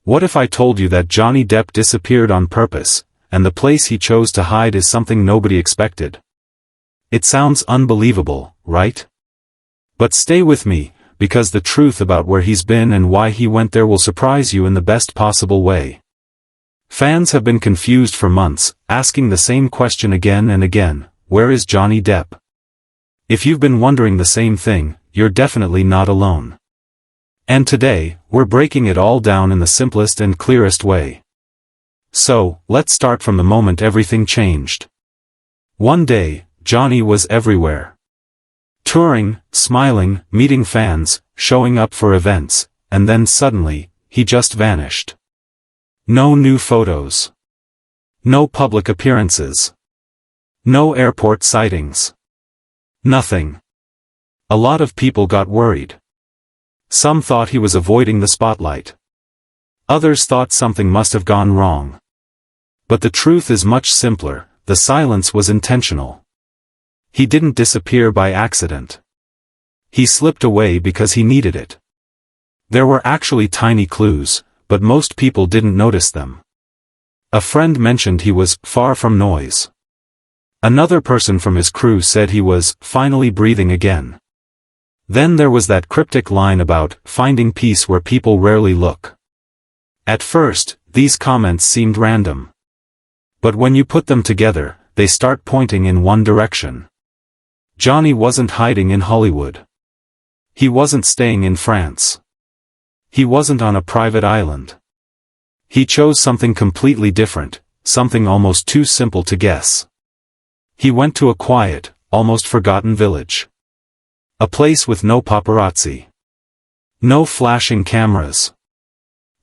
What if I told you that Johnny Depp disappeared on purpose, and the place he chose to hide is something nobody expected? It sounds unbelievable, right? But stay with me, because the truth about where he's been and why he went there will surprise you in the best possible way. Fans have been confused for months, asking the same question again and again: where is Johnny Depp? If you've been wondering the same thing, you're definitely not alone. And today, we're breaking it all down in the simplest and clearest way. So, let's start from the moment everything changed. One day, Johnny was everywhere. Touring, smiling, meeting fans, showing up for events, and then suddenly, he just vanished. No new photos. No public appearances. No airport sightings. Nothing. A lot of people got worried. Some thought he was avoiding the spotlight. Others thought something must have gone wrong. But the truth is much simpler: the silence was intentional. He didn't disappear by accident. He slipped away because he needed it. There were actually tiny clues, but most people didn't notice them. A friend mentioned he was far from noise. Another person from his crew said he was finally breathing again. Then there was that cryptic line about finding peace where people rarely look. At first, these comments seemed random. But when you put them together, they start pointing in one direction. Johnny wasn't hiding in Hollywood. He wasn't staying in France. He wasn't on a private island. He chose something completely different, something almost too simple to guess. He went to a quiet, almost forgotten village. A place with no paparazzi. No flashing cameras.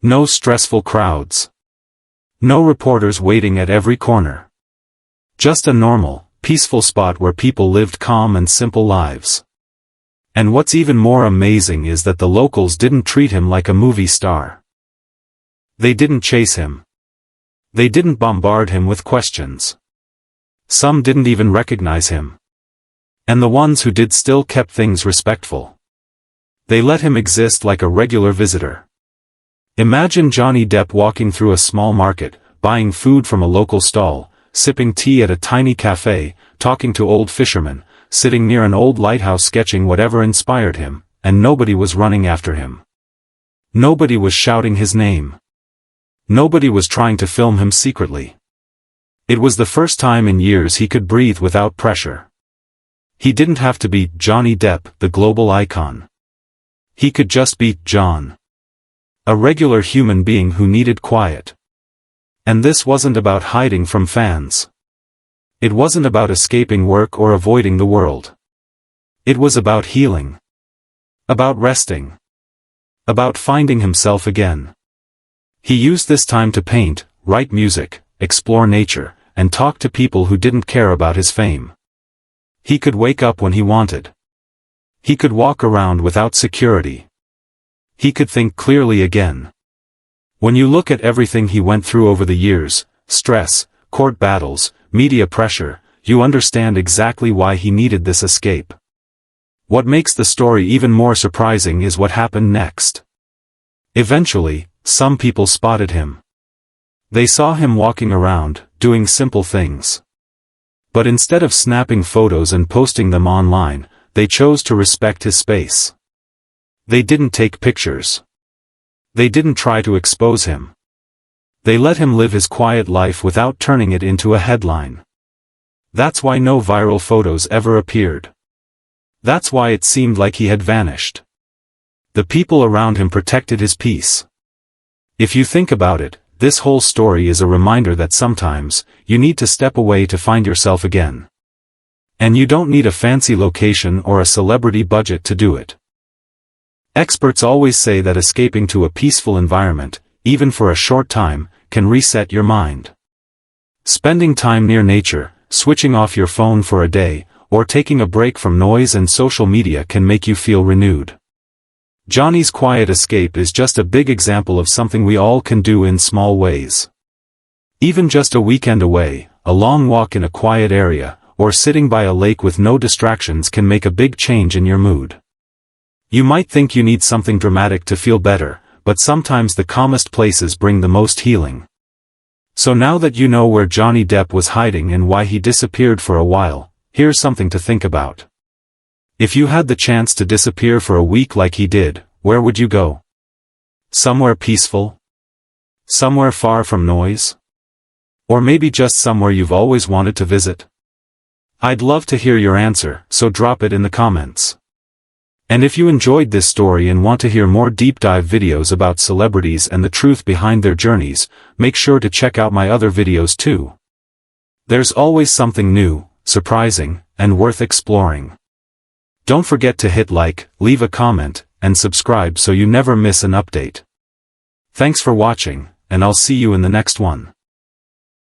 No stressful crowds. No reporters waiting at every corner. Just a normal, peaceful spot where people lived calm and simple lives. And what's even more amazing is that the locals didn't treat him like a movie star. They didn't chase him. They didn't bombard him with questions. Some didn't even recognize him. And the ones who did still kept things respectful. They let him exist like a regular visitor. Imagine Johnny Depp walking through a small market, buying food from a local stall, sipping tea at a tiny cafe, talking to old fishermen, sitting near an old lighthouse sketching whatever inspired him, and nobody was running after him. Nobody was shouting his name. Nobody was trying to film him secretly. It was the first time in years he could breathe without pressure. He didn't have to be Johnny Depp, the global icon. He could just be John. A regular human being who needed quiet. And this wasn't about hiding from fans. It wasn't about escaping work or avoiding the world. It was about healing. About resting. About finding himself again. He used this time to paint, write music, explore nature, and talk to people who didn't care about his fame. He could wake up when he wanted. He could walk around without security. He could think clearly again. When you look at everything he went through over the years, stress, court battles, media pressure, you understand exactly why he needed this escape. What makes the story even more surprising is what happened next. Eventually, some people spotted him. They saw him walking around, doing simple things. But instead of snapping photos and posting them online, they chose to respect his space. They didn't take pictures. They didn't try to expose him. They let him live his quiet life without turning it into a headline. That's why no viral photos ever appeared. That's why it seemed like he had vanished. The people around him protected his peace. If you think about it, this whole story is a reminder that sometimes, you need to step away to find yourself again. And you don't need a fancy location or a celebrity budget to do it. Experts always say that escaping to a peaceful environment, even for a short time, can reset your mind. Spending time near nature, switching off your phone for a day, or taking a break from noise and social media can make you feel renewed. Johnny's quiet escape is just a big example of something we all can do in small ways. Even just a weekend away, a long walk in a quiet area, or sitting by a lake with no distractions can make a big change in your mood. You might think you need something dramatic to feel better, but sometimes the calmest places bring the most healing. So now that you know where Johnny Depp was hiding and why he disappeared for a while, here's something to think about. If you had the chance to disappear for a week like he did, where would you go? Somewhere peaceful? Somewhere far from noise? Or maybe just somewhere you've always wanted to visit? I'd love to hear your answer, so drop it in the comments. And if you enjoyed this story and want to hear more deep dive videos about celebrities and the truth behind their journeys, make sure to check out my other videos too. There's always something new, surprising, and worth exploring. Don't forget to hit like, leave a comment, and subscribe so you never miss an update. Thanks for watching, and I'll see you in the next one.